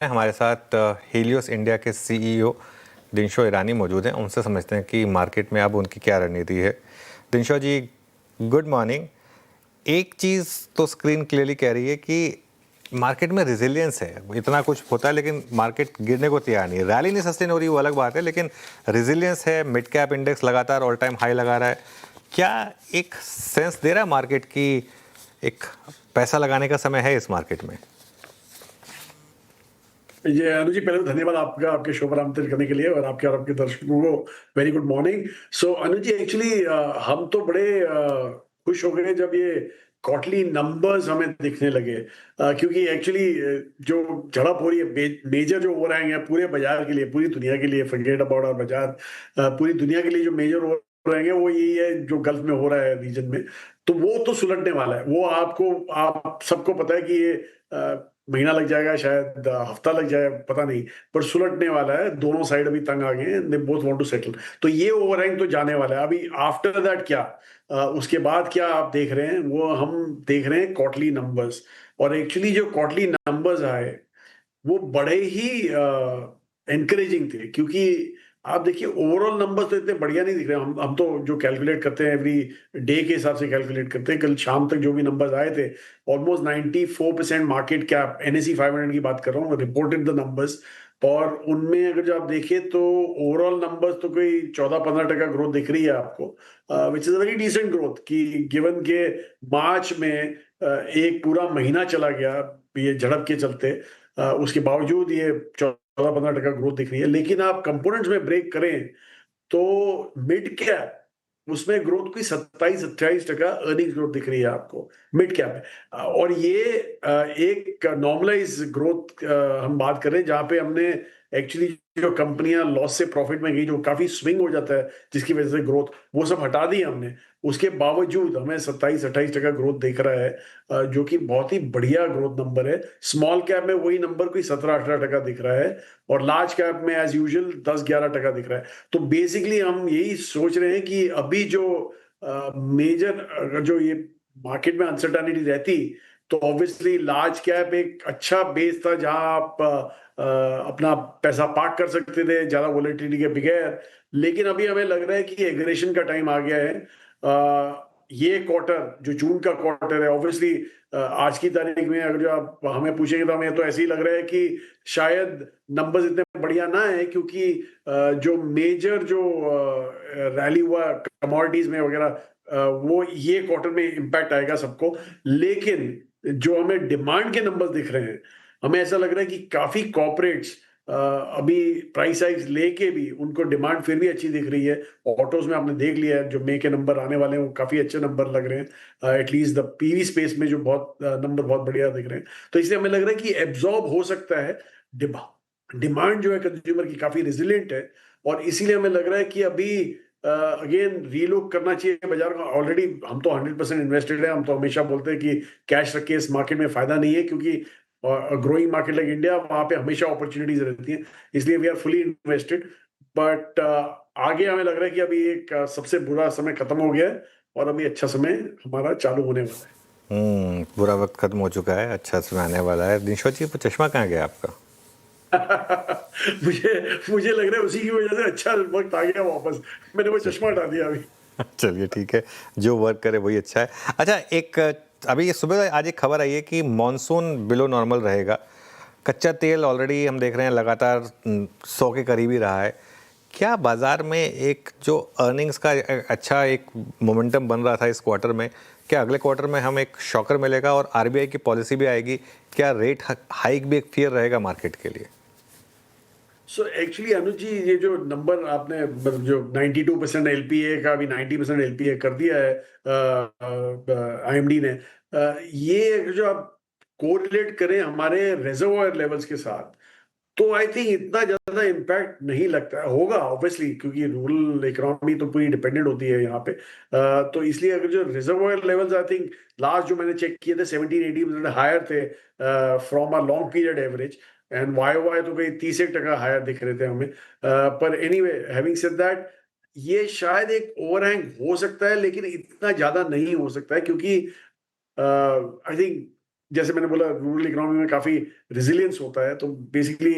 हमारे साथ Helios India के सीईओ दिनशो ईरानी मौजूद हैं। उनसे समझते हैं कि मार्केट में अब उनकी क्या रणनीति है। दिनशो जी, गुड मॉर्निंग। एक चीज़ तो स्क्रीन क्लियरली कह रही है कि मार्केट में रेजिलियंस है। इतना कुछ होता है लेकिन मार्केट गिरने को तैयार नहीं है। रैली नहीं सस्टेन हो रही, वो अलग बात है, लेकिन रेजिलियंस है। मिड कैप इंडेक्स लगातार ऑल टाइम हाई लगा रहा है। क्या एक सेंस दे रहा है मार्केट की एक पैसा लगाने का समय है इस मार्केट में? ये अनुज जी, पहले तो धन्यवाद आपका आपके शो पर आमंत्रित करने के लिए और आपके दर्शकों को वेरी गुड मॉर्निंग। सो अनुज जी, एक्चुअली हम तो बड़े खुश हो गए जब ये क्वार्टरली नंबर्स हमें दिखने लगे, क्योंकि एक्चुअली जो झड़प हो रही है, मेजर जो हो रहे हैं पूरे बाजार के लिए, पूरी दुनिया के लिए, फॉरगेट अबाउट आवर बाजार, पूरी दुनिया के लिए जो मेजर हो रहे हैं वो यही है जो गल्फ में हो रहा है रीजन में। तो वो तो सुलटने वाला है। वो आप सबको पता है कि ये महीना लग जाएगा, शायद हफ्ता लग जाए, पता नहीं, पर सुलटने वाला है। दोनों साइड अभी तंग आ गए हैं, they both want to settle. तो ये ओवरहैंग तो जाने वाला है। अभी आफ्टर दैट क्या, उसके बाद क्या आप देख रहे हैं, वो हम देख रहे हैं क्वार्टरली नंबर्स। और एक्चुअली जो क्वार्टरली नंबर्स आए वो बड़े ही एनकरेजिंग थे, क्योंकि आप देखिए ओवरऑल नंबर्स तो इतने बढ़िया नहीं दिख रहे। हम तो जो कैलकुलेट करते हैं एवरी डे के हिसाब से कैलकुलेट करते हैं। कल शाम तक जो भी नंबर्स आए थे, ऑलमोस्ट 94% मार्केट कैप, एनएसई 500 की बात कर रहा हूँ, रिपोर्टेड द नंबर्स। और उनमें अगर जो आप देखिए तो ओवरऑल नंबर्स तो कोई 14-15% ग्रोथ दिख रही है आपको, which is a very decent growth, कि गिवन के मार्च में एक पूरा महीना चला गया ये झड़प के चलते, उसके बावजूद ये 14-15% ग्रोथ दिख रही है। लेकिन आप कंपोनेंट्स में ब्रेक करें तो मिड कैप, उसमें ग्रोथ की 27-28% अर्निंग्स ग्रोथ दिख रही है आपको मिड कैप में। और ये एक नॉर्मलाइज ग्रोथ हम बात कर रहे हैं, जहां पे हमने एक्चुअली जो कंपनियां लॉस से प्रॉफिट में गई, जो काफी स्विंग हो जाता है जिसकी वजह से ग्रोथ, वो सब हटा दी हमने। उसके बावजूद हमें 27-28% ग्रोथ दिख रहा है, जो कि बहुत ही बढ़िया ग्रोथ नंबर है। स्मॉल कैप में वही नंबर कोई 17-18% दिख रहा है, और लार्ज कैप में एज यूजुअल 10-11% दिख रहा है। तो बेसिकली हम यही सोच रहे हैं कि अभी जो मेजर, अगर जो ये मार्केट में अनसर्टेनिटी रहती, तो ऑब्वियसली लार्ज कैप एक अच्छा बेस था जहां आप अपना पैसा पार्क कर सकते थे ज्यादा वोलेटिलिटी के बगैर। लेकिन अभी हमें लग रहा है कि एग्रेशन का टाइम आ गया है। ये क्वार्टर, जो जून का क्वार्टर है, ऑब्वियसली आज की तारीख में अगर जो आप हमें पूछेंगे तो हमें तो ऐसे ही लग रहा है कि शायद नंबर्स इतने बढ़िया ना है, क्योंकि जो मेजर जो रैली हुआ कमोडिटीज में वगैरह, वो ये क्वार्टर में इम्पैक्ट आएगा सबको। लेकिन जो हमें डिमांड के नंबर्स दिख रहे हैं, हमें ऐसा लग रहा है कि काफी कॉर्पोरेट्स अभी प्राइस हाइक्स लेके भी उनको डिमांड फिर भी अच्छी दिख रही है। ऑटोज में आपने देख लिया है, जो मई के नंबर आने वाले हैं वो काफी अच्छे नंबर लग रहे हैं। एटलीस्ट द पीवी स्पेस में जो बहुत नंबर बहुत बढ़िया दिख रहे हैं। तो इसलिए हमें लग रहा है कि एब्जॉर्ब हो सकता है। डिमांड जो है कंज्यूमर की काफी रेजिलिएंट है, और इसीलिए हमें लग रहा है कि अभी अगेन रीलुक करना चाहिए बाजार का। ऑलरेडी हम तो 100% इन्वेस्टेड है। हम तो हमेशा बोलते हैं कि कैश रख के इस मार्केट में फायदा नहीं है, क्योंकि ग्रोइंग मार्केट लाइक इंडिया, वहां पे हमेशा अपॉर्चुनिटीज रहती हैं। इसलिए we are fully invested. But आगे हमें लग रहा है कि अभी एक सबसे बुरा समय खत्म हो गया है, और अभी अच्छा समय हमारा चालू होने वाला है। बुरा वक्त खत्म हो चुका है, अच्छा समय आने वाला है। दिनशो जी, वो चश्मा कहाँ गया आपका? मुझे मुझे लग रहा है उसी की वजह से अच्छा वक्त आ गया वापस। मैंने वो चश्मा हटा दिया अभी। चलिए ठीक है, जो वर्क करे वही अच्छा है। अच्छा, एक अभी ये सुबह आज एक खबर आई है कि मॉनसून बिलो नॉर्मल रहेगा। कच्चा तेल ऑलरेडी हम देख रहे हैं लगातार 100 के करीब ही रहा है। क्या बाजार में एक जो अर्निंग्स का अच्छा एक मोमेंटम बन रहा था इस क्वार्टर में, क्या अगले क्वार्टर में हम एक शॉकर मिलेगा और आरबीआई की पॉलिसी भी आएगी? क्या रेट हाइक भी एक फियर रहेगा मार्केट के लिए? सो एक्चुअली अनुज जी, ये जो नंबर आपने, मतलब जो 92% एलपीए का, अभी 90% एलपीए कर दिया है आईएमडी ने, ये जो आप कोरिलेट करें हमारे रिजर्वोयर लेवल्स के साथ, तो आई थिंक इतना ज्यादा इम्पैक्ट नहीं लगता होगा, ऑब्वियसली, क्योंकि रूरल इकोनॉमी तो पूरी डिपेंडेंट होती है यहाँ पे। तो इसलिए अगर जो reservoir levels, I think last जो मैंने चेक किए थे 17-18% हायर थे from a long period average, and Y Y तो कहीं 30% हायर दिख रहे थे हमें। पर एनीवे, हैविंग सेड दैट, ये शायद एक ओवरहैंग हो सकता है, लेकिन इतना ज्यादा नहीं हो सकता है, क्योंकि आई थिंक जैसे मैंने बोला रूरल इकोनॉमी में काफी रेजिलियंस होता है, तो बेसिकली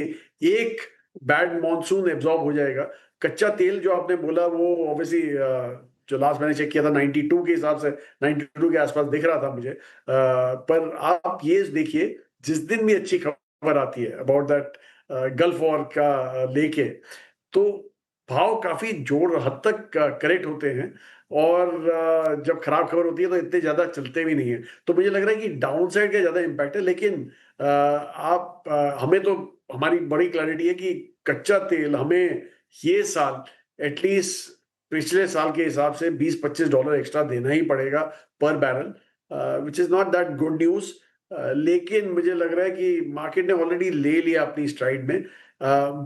एक बैड मॉनसून एब्जॉर्ब हो जाएगा। कच्चा तेल जो आपने बोला वो ऑब्वियसली जो लास्ट मैंने चेक किया था 92 के हिसाब से 92 के आसपास दिख रहा था मुझे, पर आप ये देखिए जिस दिन भी अच्छी खबर आती है अबाउट दैट गल्फ वॉर का लेके, तो भाव काफी जोर हद तक करेक्ट होते हैं, और जब खराब खबर होती है तो इतने ज्यादा चलते भी नहीं है। तो मुझे लग रहा है कि डाउन साइड का ज्यादा इम्पैक्ट है, लेकिन हमें तो हमारी बड़ी क्लैरिटी है कि कच्चा तेल हमें ये साल एटलीस्ट पिछले साल के हिसाब से $20-25 एक्स्ट्रा देना ही पड़ेगा पर barrel, which is not that good news. लेकिन मुझे लग रहा है कि मार्केट ने ऑलरेडी ले लिया अपनी स्ट्राइड में।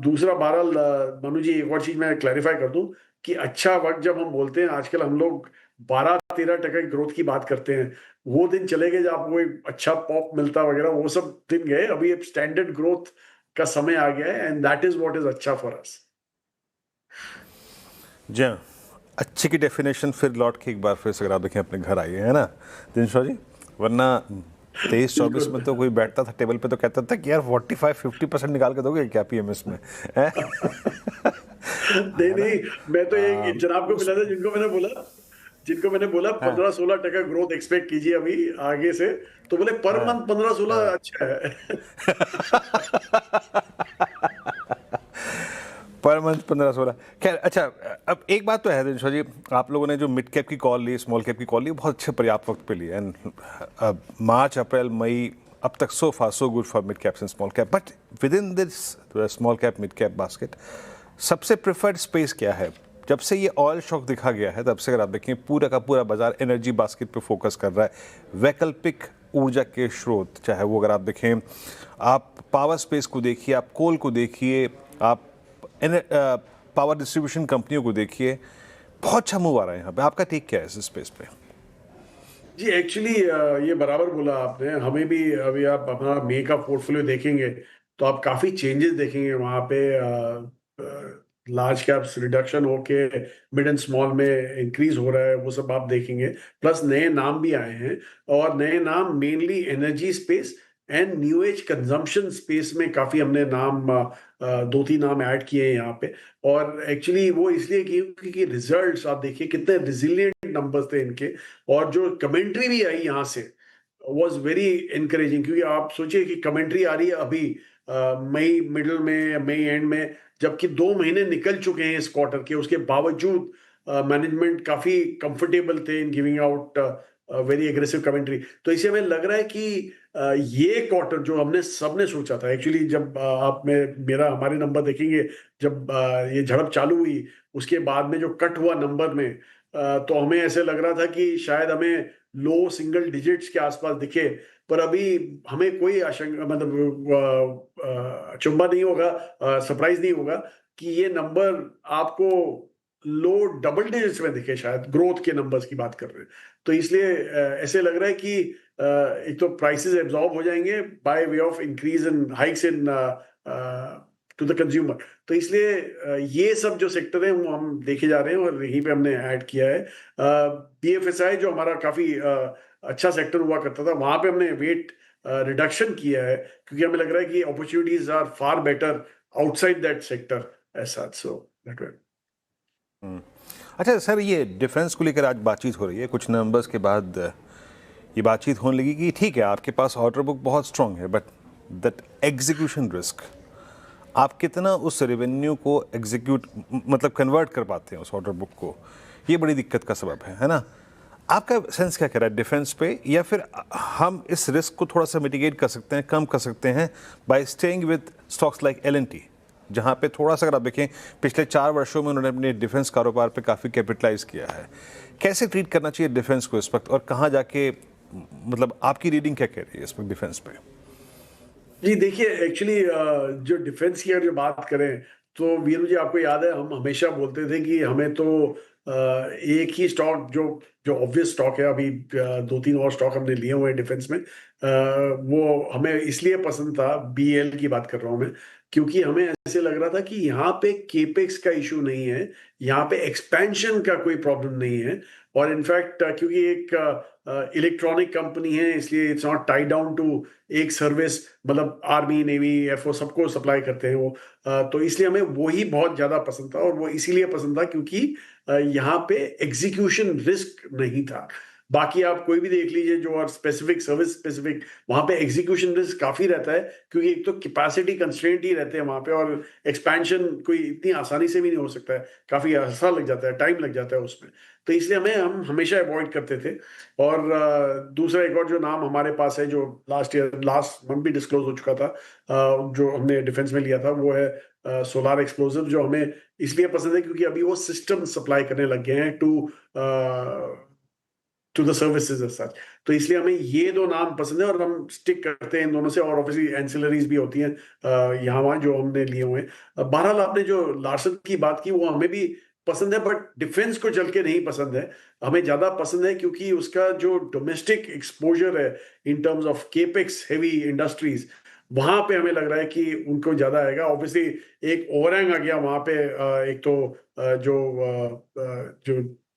दूसरा बहरहाल मनु जी एक और चीज मैं क्लैरिफाई कर दूं कि अच्छा वक्त जब हम बोलते हैं, आजकल हम लोग 12-13% की ग्रोथ की बात करते हैं, वो दिन चले गए जब आपको एक अच्छा पॉप मिलता वगैरह, वो सब दिन गए। अभी अब स्टैंडर्ड ग्रोथ का समय आ गया है, and that is what is अच्छा फॉर अस। जी हाँ, अच्छे की डेफिनेशन फिर लौट के एक बार फिर से अगर आप देखें अपने घर आइए, है ना दिनशा जी, वरना 23-24 में तो कोई बैठता था टेबल पे तो कहता था कि यार 45-50% निकाल के दोगे क्या पीएमएस में नहीं नहीं, मैं तो एक जनाब को मिला था जिनको मैंने बोला 15-16% ग्रोथ एक्सपेक्ट कीजिए अभी आगे से, तो बोले पर मंथ 15-16 अच्छा है। Per month 15-16। खैर अच्छा, अब एक बात तो है दिनशा जी, आप लोगों ने जो मिड कैप की कॉल ली, स्मॉल कैप की कॉल ली, बहुत अच्छे पर्याप्त वक्त पे ली, एंड मार्च अप्रैल मई अब तक so far so good for mid caps and small cap, but within this small cap mid cap basket सबसे प्रेफर्ड स्पेस क्या है? जब से ये ऑयल शॉक दिखा गया है तब से अगर आप देखें पूरा का पूरा बाजार एनर्जी बास्केट पे फोकस कर रहा है, वैकल्पिक ऊर्जा के स्रोत, चाहे वो अगर आप देखें आप पावर स्पेस को देखिए, आप कोल को देखिए, आप पावर डिस्ट्रीब्यूशन कंपनियों को देखिए, बहुत अच्छा मूव आ रहा है यहाँ पे। आपका टेक क्या है इस स्पेस पे? जी एक्चुअली ये बराबर बोला आपने, हमें भी अभी आप हमारा मे का पोर्टफोलियो देखेंगे तो आप काफी चेंजेस देखेंगे वहां पे। लार्ज कैप्स रिडक्शन होके मिड एंड स्मॉल में इंक्रीज हो रहा है, वो सब आप देखेंगे। प्लस नए नाम भी आए हैं, और नए नाम mainly energy space and new age consumption space में काफी हमने नाम 2-3 नाम ऐड किए हैं यहाँ पे। और एक्चुअली वो इसलिए किए क्योंकि रिजल्ट्स आप देखिए कितने रिजिलियंट नंबर्स थे इनके, और जो कमेंट्री भी आई यहाँ से वॉज वेरी इनकरेजिंग। क्योंकि आप सोचिए कि कमेंट्री आ रही है अभी मई मिडल में, मई एंड में, जबकि 2 महीने निकल चुके हैं इस क्वार्टर के, उसके बावजूद मैनेजमेंट काफी कंफर्टेबल थे in giving out very aggressive commentary. तो इसे हमें लग रहा है कि ये क्वार्टर जो हमने सबने सोचा था, एक्चुअली जब आप मेरा हमारे नंबर देखेंगे, जब ये झड़प चालू हुई उसके बाद में जो कट हुआ नंबर में, तो हमें ऐसे लग रहा था कि शायद हमें लो सिंगल डिजिट्स के आसपास दिखे, पर अभी हमें कोई आशंका मतलब अचंभा नहीं होगा, सरप्राइज नहीं होगा कि ये नंबर आपको लो डबल डिजिट्स में दिखे, शायद ग्रोथ के नंबर्स की बात कर रहे हैं। तो इसलिए ऐसे लग रहा है कि एक तो प्राइसेस एब्जॉर्ब हो जाएंगे by way of increase in hikes into the consumer. तो इसलिए ये सब जो सेक्टर है वो हम देखे जा रहे हैं, और यहीं पे हमने ऐड किया है। BFSI जो हमारा काफी अच्छा सेक्टर हुआ करता था, वहां पे हमने वेट रिडक्शन किया है, क्योंकि हमें लग रहा है कि opportunities are far better outside that sector as such. So that way. अच्छा सर, ये डिफेंस को लेकर आज बातचीत हो रही है, कुछ नंबर्स के बाद ये बातचीत होने लगी कि ठीक है आपके पास ऑर्डर बुक बहुत स्ट्रांग है, बट दैट एग्जीक्यूशन रिस्क, आप कितना उस रेवेन्यू को एग्जीक्यूट मतलब कन्वर्ट कर पाते हैं उस ऑर्डर बुक को, ये बड़ी दिक्कत का सबब है ना? आपका सेंस क्या कह रहा है डिफेंस पे, या फिर हम इस रिस्क को थोड़ा सा मिटिगेट कर सकते हैं, कम कर सकते हैं bye staying with stocks like L&T, जहाँ पे थोड़ा सा अगर आप देखें पिछले 4 वर्षों में उन्होंने अपने डिफेंस कारोबार पे काफ़ी कैपिटलाइज किया है। कैसे ट्रीट करना चाहिए डिफेंस को इस वक्त, और कहाँ जाके मतलब आपकी रीडिंग क्या कह रही है इस वक्त डिफेंस पे? जी देखिए एक्चुअली जो डिफेंस की अगर बात करें तो वीरू जी आपको याद है हम हमेशा बोलते थे कि हमें तो एक ही स्टॉक जो जो ऑब्वियस स्टॉक है, अभी 2-3 और स्टॉक हमने लिए हुए हैं डिफेंस में, वो हमें इसलिए पसंद था, BEL की बात कर रहा हूँ मैं, क्योंकि हमें ऐसे लग रहा था कि यहाँ पे केपेक्स का इशू नहीं है, यहाँ पे एक्सपेंशन का कोई प्रॉब्लम नहीं है। और इनफैक्ट क्योंकि एक इलेक्ट्रॉनिक कंपनी है, इसलिए it's not tied down to एक सर्विस, मतलब आर्मी, नेवी, एयरफोर्स सबको सप्लाई करते हैं वो। तो इसलिए हमें वही बहुत ज़्यादा पसंद था, और वो इसीलिए पसंद था क्योंकि यहाँ पे एग्जीक्यूशन रिस्क नहीं था। बाकी आप कोई भी देख लीजिए जो और स्पेसिफिक सर्विस स्पेसिफिक, वहां पे एग्जीक्यूशन रिस्क काफी रहता है, क्योंकि एक तो कैपेसिटी कंस्ट्रेंट ही रहते हैं वहां पे, और एक्सपेंशन कोई इतनी आसानी से भी नहीं हो सकता है, काफी अर्सा लग जाता है, टाइम लग जाता है उसमें। तो इसलिए हम हमेशा अवॉइड करते थे। और दूसरा एक और जो नाम हमारे पास है, जो लास्ट मंथ भी डिस्क्लोज हो चुका था, जो हमने डिफेंस में लिया था, वो है सोलार एक्सप्लोसिव, जो हमें इसलिए पसंद है क्योंकि अभी वो सिस्टम सप्लाई करने लग गए हैं to the services as such. तो इसलिए हमें ये दो नाम पसंद है, और हम स्टिक करते हैं इन दोनों से। और ऑब्वियसली एंसिलरीज भी होती हैं यहाँ वहाँ जो हमने लिए हुए हैं। बहरहाल आपने जो लार्सन की बात की वो हमें भी पसंद है, बट डिफेंस को चल के नहीं पसंद है। हमें ज्यादा पसंद है क्योंकि उसका जो डोमेस्टिक एक्सपोजर है in terms of capex heavy industries, वहां पे हमें लग रहा है कि उनको ज्यादा आएगा। ऑब्वियसली एक ओवरहैंग आ गया वहां पे, एक तो जो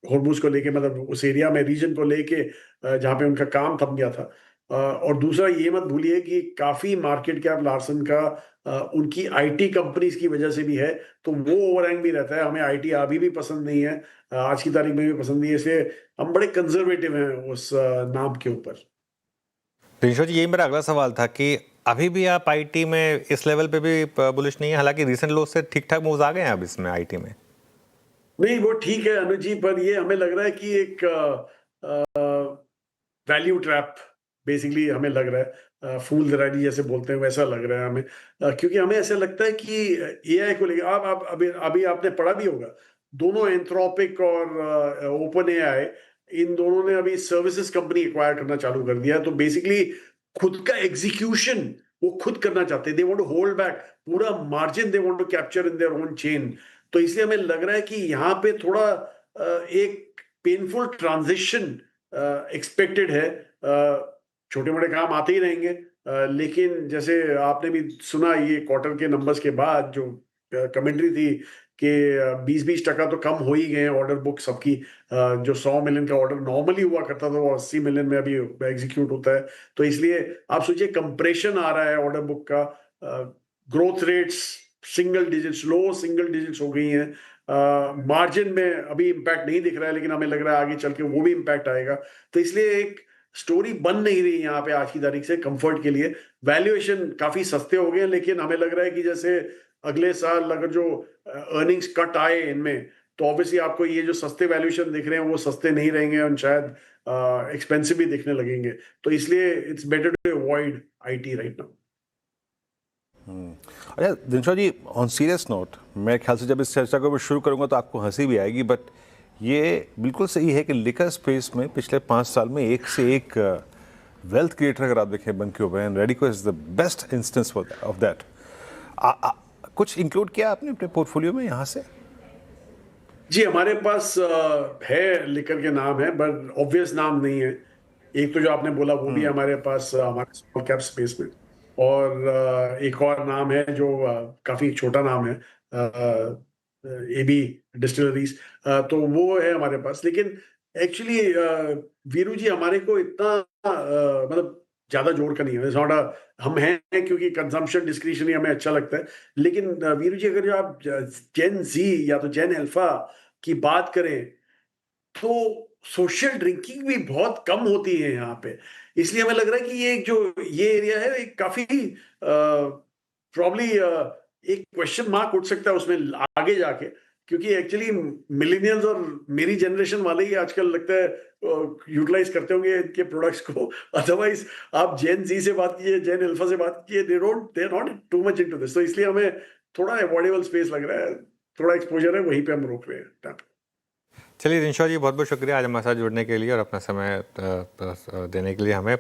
हॉर्मुज को लेके, मतलब उस एरिया में रीजन को लेके जहाँ पे उनका काम थम गया था। और दूसरा ये मत भूलिए कि काफी मार्केट कैप लार्सन का उनकी आईटी कंपनीज की वजह से भी है, तो वो ओवरहैंग भी रहता है। हमें आईटी अभी भी पसंद नहीं है, आज की तारीख में भी पसंद नहीं है, इसलिए हम बड़े कंजर्वेटिव हैं उस नाम के ऊपर। दिनशो जी, यही मेरा अगला सवाल था कि अभी भी आप आईटी में इस लेवल पे भी बुलिश नहीं है, हालांकि रीसेंट लो से ठीक ठाक मूव्स आ गए हैं अब इसमें आईटी में। नहीं, वो ठीक है अनुज जी, पर ये हमें लग रहा है कि एक वैल्यू ट्रैप बेसिकली हमें लग रहा है, फूल दरानी जैसे बोलते हैं वैसा लग रहा है हमें। क्योंकि हमें ऐसा लगता है कि एआई को लेकर आप अभी आपने पढ़ा भी होगा, दोनों एंथ्रोपिक और ओपन एआई, इन दोनों ने अभी सर्विसेज कंपनी एक्वायर करना चालू कर दिया है। तो बेसिकली खुद का एग्जीक्यूशन वो खुद करना चाहते हैं, they want to hold back पूरा margin, they want to capture in their own chain. तो इसलिए हमें लग रहा है कि यहाँ पे थोड़ा एक पेनफुल ट्रांजिशन एक्सपेक्टेड है। छोटे मोटे काम आते ही रहेंगे, लेकिन जैसे आपने भी सुना ये क्वार्टर के नंबर्स के बाद जो कमेंट्री थी कि 20-20% तो कम हो ही गए ऑर्डर बुक सबकी। जो 100 मिलियन का ऑर्डर नॉर्मली हुआ करता था वो 80 मिलियन में अभी एग्जीक्यूट होता है। तो इसलिए आप सोचिए कंप्रेशन आ रहा है ऑर्डर बुक का, ग्रोथ रेट्स सिंगल डिजिट्स, लो सिंगल डिजिट्स हो गई हैं। मार्जिन में अभी इम्पैक्ट नहीं दिख रहा है, लेकिन हमें लग रहा है आगे चल के वो भी इम्पैक्ट आएगा। तो इसलिए एक स्टोरी बन नहीं रही यहाँ पे आज की तारीख से कंफर्ट के लिए। वैल्यूएशन काफी सस्ते हो गए, लेकिन हमें लग रहा है कि जैसे अगले साल अगर जो अर्निंग्स कट आए इनमें, तो ऑब्वियसली आपको ये जो सस्ते वैल्यूएशन दिख रहे हैं वो सस्ते नहीं रहेंगे, और शायद एक्सपेंसिव भी दिखने लगेंगे। तो इसलिए it's better to avoid it right now. अच्छा Dinshaw ji, on serious note, मेरे ख्याल से जब इस चर्चा को मैं शुरू करूंगा तो आपको हंसी भी आएगी, बट ये बिल्कुल सही है कि लिकर स्पेस में पिछले 5 साल में एक से एक वेल्थ क्रिएटर अगर आप देखें बन के हुए हैं, Radico is the best instance of that. कुछ इंक्लूड किया आपने अपने पोर्टफोलियो में यहाँ से? जी, हमारे पास है लिकर के नाम है, बट ऑब्वियस नाम नहीं है। एक तो जो आपने बोला वो भी हमारे पास हमारे स्मॉल कैप स्पेस में, और एक और नाम है जो काफी छोटा नाम है, एबी डिस्टिलरीज। तो वो है हमारे पास। लेकिन एक्चुअली वीरू जी हमारे को इतना मतलब ज्यादा जोर का नहीं है, थोड़ा हम हैं क्योंकि कंजम्पशन डिस्क्रिशनरी हमें अच्छा लगता है। लेकिन वीरू जी अगर जो आप जेन जी या तो जेन अल्फा की बात करें, तो सोशल ड्रिंकिंग भी बहुत कम होती है यहाँ पे। इसलिए हमें लग रहा है कि ये एरिया है, एक काफी प्रॉब्ली एक क्वेश्चन मार्क उठ सकता है उसमें आगे जाके, क्योंकि एक्चुअली मिलेनियल्स और मेरी जनरेशन वाले ही आजकल लगता है यूटिलाइज करते होंगे इनके प्रोडक्ट्स को। अदरवाइज आप जेन जी से बात कीजिए, जेन अल्फा से बात कीजिए, they are not too much into this. तो इसलिए हमें थोड़ा अवॉइडेबल स्पेस लग रहा है, थोड़ा एक्सपोजर है, वहीं पे हम रोक रहे हैं। चलिए दिनशो जी, बहुत बहुत शुक्रिया आज हमारे साथ जुड़ने के लिए और अपना समय देने के लिए हमें।